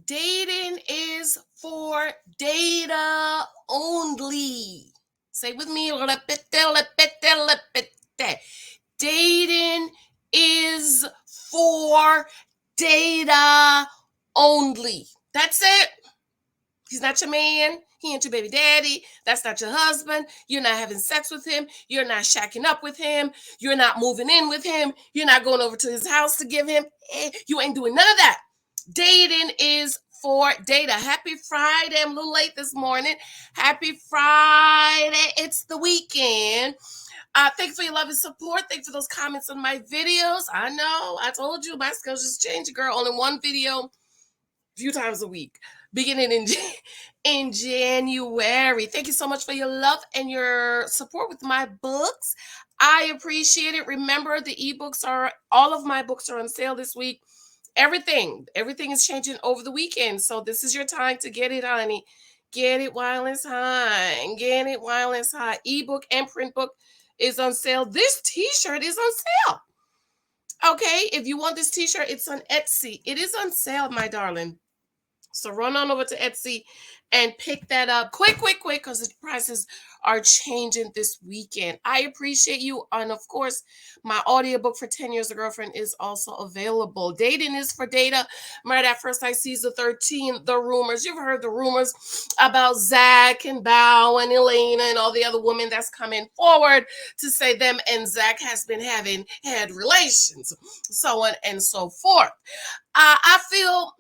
Dating is for data only. Say with me. Dating is for data only. That's it. He's not your man. He ain't your baby daddy. That's not your husband. You're not having sex with him. You're not shacking up with him. You're not moving in with him. You're not going over to his house to give him. You ain't doing none of that. Dating is for data. Happy Friday. I'm a little late this morning. Happy Friday. It's the weekend. Thank you for your love and support. Thank you for those comments on my videos. I know. I told you my skills just changed, girl. Only one video a few times a week. Beginning in January. Thank you so much for your love and your support with my books. I appreciate it. Remember, the ebooks all of my books are on sale this week. Everything is changing over the weekend. So this is your time to get it, honey. Get it while it's high. Get it while it's high. Ebook and print book is on sale. This t-shirt is on sale. Okay, if you want this t-shirt, it's on Etsy. It is on sale, my darling. So run on over to Etsy and pick that up quick, because the prices are changing this weekend. I appreciate you. And of course, my audiobook for 10 Years a Girlfriend is also available. Dating is for data. Right at First I Season 13, the rumors. You've heard the rumors about Zach and Bao and Elena and all the other women that's coming forward to say them and Zach has been had relations, so on and so forth. I feel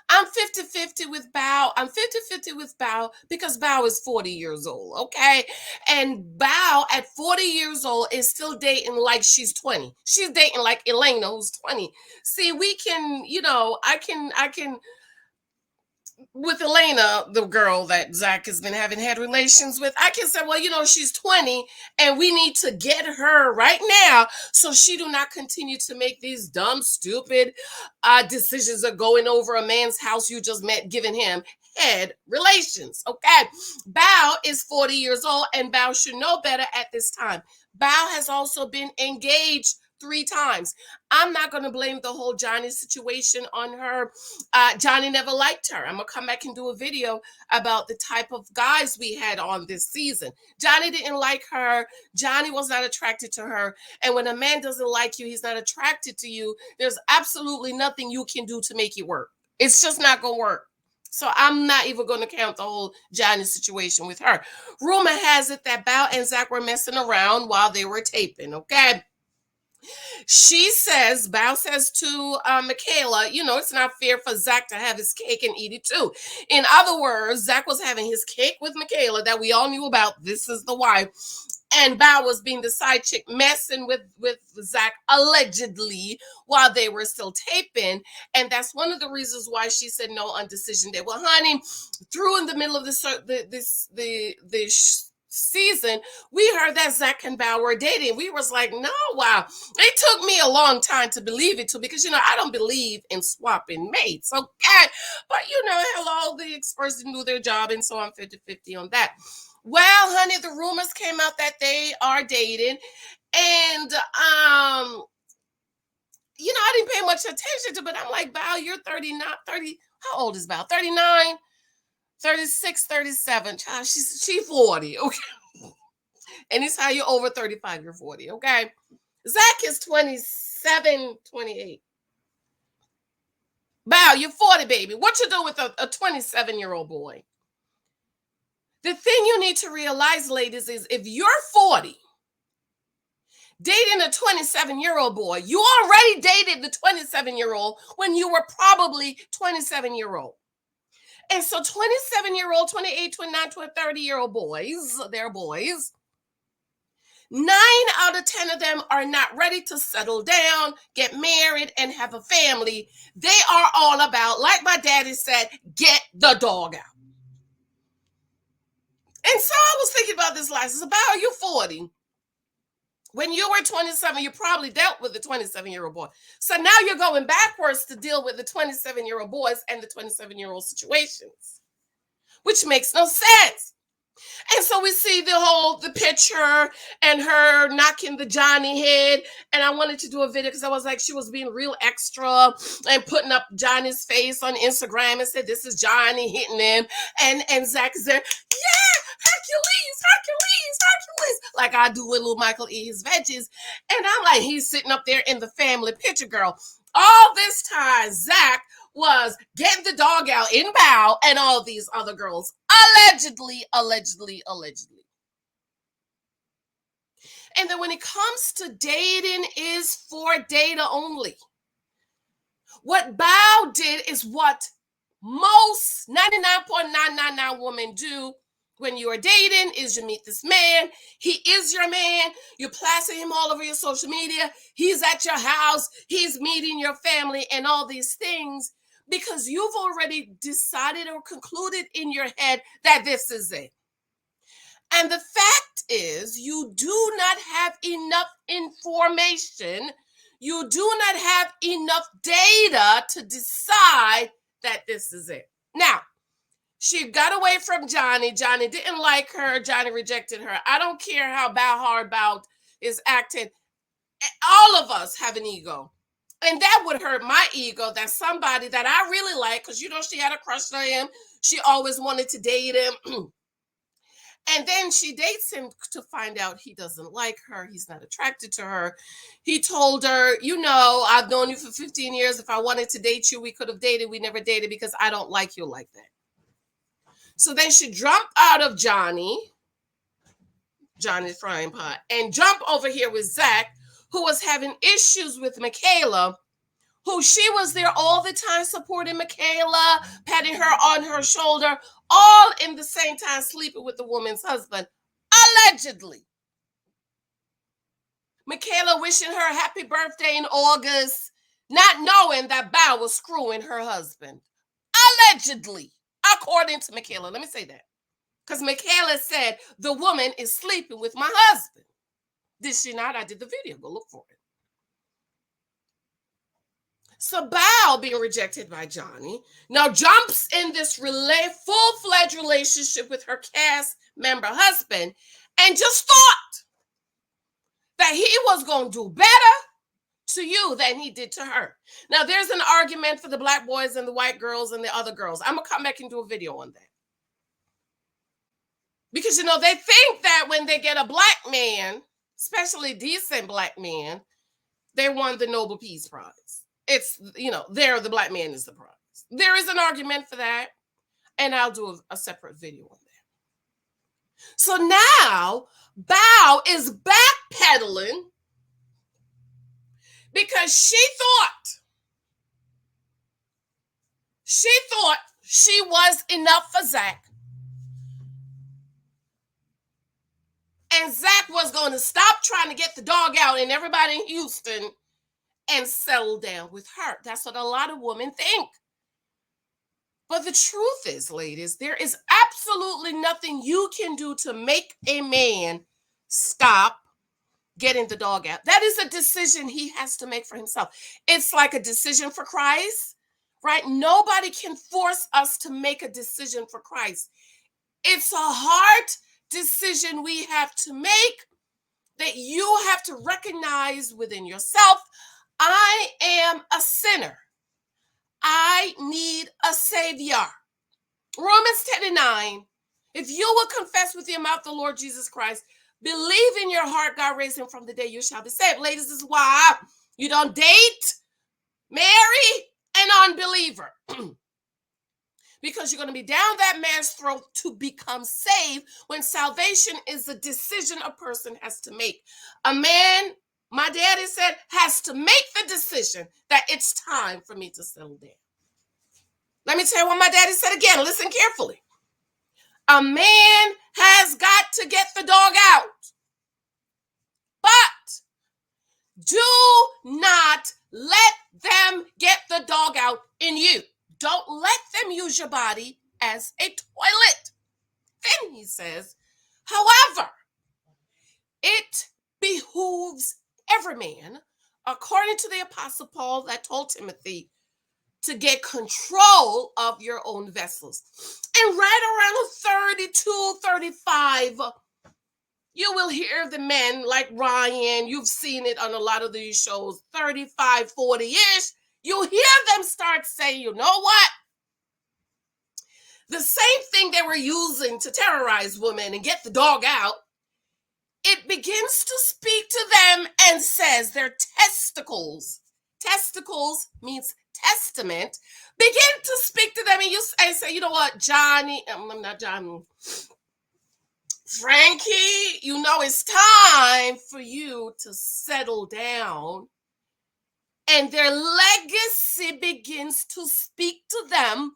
I'm 50-50 with Bao. I'm 50-50 with Bao because Bao is 40 years old, okay? And Bao at 40 years old is still dating like she's 20. She's dating like Elena, who's 20. See, we can, I can with Elena, the girl that Zach has been had relations with, I can say, well, she's 20 and we need to get her right now so she do not continue to make these dumb, stupid decisions of going over a man's house you just met, giving him head relations. Okay. Bao is 40 years old and Bao should know better at this time. Bao has also been engaged 3 times. I'm not going to blame the whole Johnny situation on her. Johnny never liked her. I'm going to come back and do a video about the type of guys we had on this season. Johnny didn't like her. Johnny was not attracted to her. And when a man doesn't like you, he's not attracted to you, there's absolutely nothing you can do to make it work. It's just not going to work. So I'm not even going to count the whole Johnny situation with her. Rumor has it that Bao and Zach were messing around while they were taping, okay? Bao says to Michaela, it's not fair for Zach to have his cake and eat it too. In other words, Zach was having his cake with Michaela that we all knew about. This is the wife. And Bao was being the side chick, messing with Zach allegedly while they were still taping. And that's one of the reasons why she said no on decision day. Well, honey, through in the middle of the season, we heard that Zach and Bao were dating. We was like, no, wow. It took me a long time to believe it too, because I don't believe in swapping mates, okay? But hello, the experts didn't do their job, and so I'm 50-50 on that. Well, honey, the rumors came out that they are dating, and I didn't pay much attention to, but I'm like, Bao, you're 39, 30. How old is Bao? 39? 36, 37. Child, she's 40, okay? Anytime you're over 35, you're 40, okay? Zach is 27, 28. Bao, you're 40, baby. What you do with a 27-year-old boy? The thing you need to realize, ladies, is if you're 40, dating a 27-year-old boy, you already dated the 27-year-old when you were probably 27-year-old. And so 27-year-old, 28, 29, 30-year-old boys, they're boys. 9 out of 10 of them are not ready to settle down, get married, and have a family. They are all about, like my daddy said, get the dog out. And so I was thinking about this last. It's about you 40. When you were 27, you probably dealt with the 27-year-old boy. So now you're going backwards to deal with the 27-year-old boys and the 27-year-old situations, which makes no sense. And so we see the picture and her knocking the Johnny head. And I wanted to do a video because I was like, she was being real extra and putting up Johnny's face on Instagram and said, this is Johnny hitting him. And Zach is there, yeah, Hercules, Hercules, Hercules, like I do with little Michael eat his veggies. And I'm like, he's sitting up there in the family picture, girl. All this time, Zach was getting the dog out in Bow and all these other girls. Allegedly. And then when it comes to dating is for data only. What Bow did is what most 99.999 women do when you are dating is you meet this man. He is your man. You plaster him all over your social media. He's at your house. He's meeting your family and all these things because you've already decided or concluded in your head that this is it. And the fact is, you do not have enough information. You do not have enough data to decide that this is it. Now, she got away from Johnny. Johnny didn't like her. Johnny rejected her. I don't care how hard Bow is acting. All of us have an ego. And that would hurt my ego that somebody that I really like, because she had a crush on him. She always wanted to date him. And then she dates him to find out he doesn't like her. He's not attracted to her. He told her, I've known you for 15 years. If I wanted to date you, we could have dated. We never dated because I don't like you like that. So then she jumped out of Johnny's frying pan and jumped over here with Zach, who was having issues with Michaela, who she was there all the time supporting Michaela, patting her on her shoulder, all in the same time sleeping with the woman's husband, allegedly. Michaela wishing her happy birthday in August, not knowing that Bow was screwing her husband. Allegedly, according to Michaela. Let me say that. Because Michaela said, the woman is sleeping with my husband. Did she not? I did the video. Go look for it. So Bow, being rejected by Johnny, now jumps in this full-fledged relationship with her cast member husband and just thought that he was going to do better to you than he did to her. Now, there's an argument for the black boys and the white girls and the other girls. I'm going to come back and do a video on that. Because, they think that when they get a black man, especially decent black man, they won the Nobel Peace Prize. It's, the black man is the prize. There is an argument for that, and I'll do a separate video on that. So now, Bow is backpedaling because she thought she was enough for Zach. And Zach was going to stop trying to get the dog out and everybody in Houston and settle down with her. That's what a lot of women think. But the truth is, ladies, there is absolutely nothing you can do to make a man stop getting the dog out. That is a decision he has to make for himself. It's like a decision for Christ, right? Nobody can force us to make a decision for Christ. It's a hard decision we have to make that you have to recognize within yourself. I am a sinner. I need a savior. Romans 10:9. If you will confess with your mouth the Lord Jesus Christ, believe in your heart God raised him from the dead, you shall be saved. Ladies, this is why you don't date, marry an unbeliever. Because you're going to be down that man's throat to become saved when salvation is a decision a person has to make. A man, my daddy said, has to make the decision that it's time for me to settle down. Let me tell you what my daddy said again. Listen carefully. A man has got to get the dog out. But do not let them get the dog out in you. Don't let them use your body as a toilet. Then he says, however, it behooves every man, according to the Apostle Paul that told Timothy, to get control of your own vessels. And right around 32, 35, you will hear the men like Ryan, you've seen it on a lot of these shows, 35, 40-ish, you'll hear them start saying, you know what? The same thing they were using to terrorize women and get the dog out, it begins to speak to them and says their testicles means testament, begin to speak to them, and you say, you know what, Johnny, I'm not Johnny, Frankie, you know it's time for you to settle down. And their legacy begins to speak to them,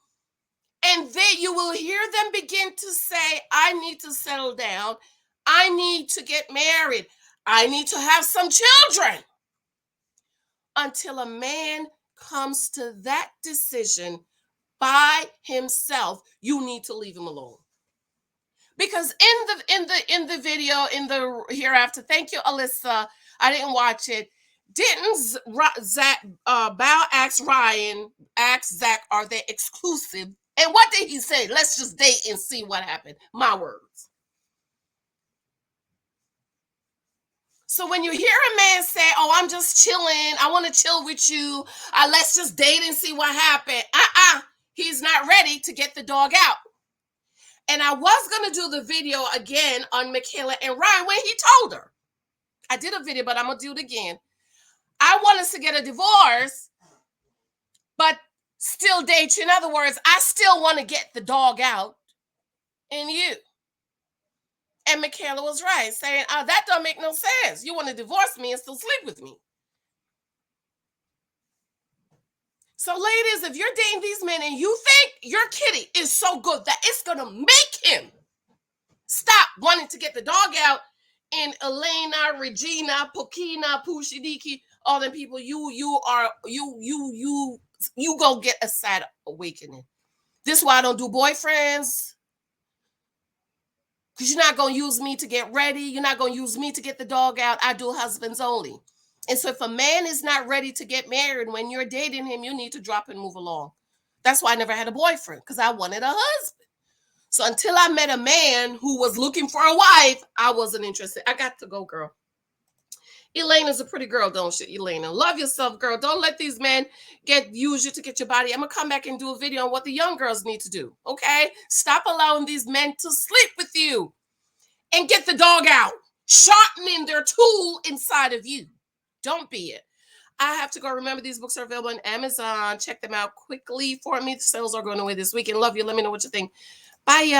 and then you will hear them begin to say, I need to settle down, I need to get married, I need to have some children. Until a man comes to that decision by himself, you need to leave him alone. Because in the video, in the hereafter, thank you, Alyssa, I didn't watch it. Didn't Zach Bao ask Ryan, ask Zach, are they exclusive? And what did he say? Let's just date and see what happened. My words. So when you hear a man say, oh, I'm just chilling, I want to chill with you, let's just date and see what happened. He's not ready to get the dog out. And I was going to do the video again on Michaela and Ryan when he told her. I did a video, but I'm going to do it again. I want us to get a divorce, but still date you. In other words, I still want to get the dog out in you. And Michaela was right, saying, that don't make no sense. You want to divorce me and still sleep with me. So ladies, if you're dating these men and you think your kitty is so good that it's going to make him stop wanting to get the dog out, in Elena, Regina, Pokina, Pushidiki, all them people, you go get a sad awakening. This is why I don't do boyfriends. Because you're not going to use me to get ready. You're not going to use me to get the dog out. I do husbands only. And so if a man is not ready to get married, when you're dating him, you need to drop and move along. That's why I never had a boyfriend, because I wanted a husband. So until I met a man who was looking for a wife, I wasn't interested. I got to go, girl. Elena's a pretty girl, don't you, Elena? Love yourself, girl. Don't let these men use you to get your body. I'm going to come back and do a video on what the young girls need to do, okay? Stop allowing these men to sleep with you and get the dog out, sharpening their tool inside of you. Don't be it. I have to go. Remember, these books are available on Amazon. Check them out quickly for me. The sales are going away this weekend. Love you. Let me know what you think. Bye, y'all.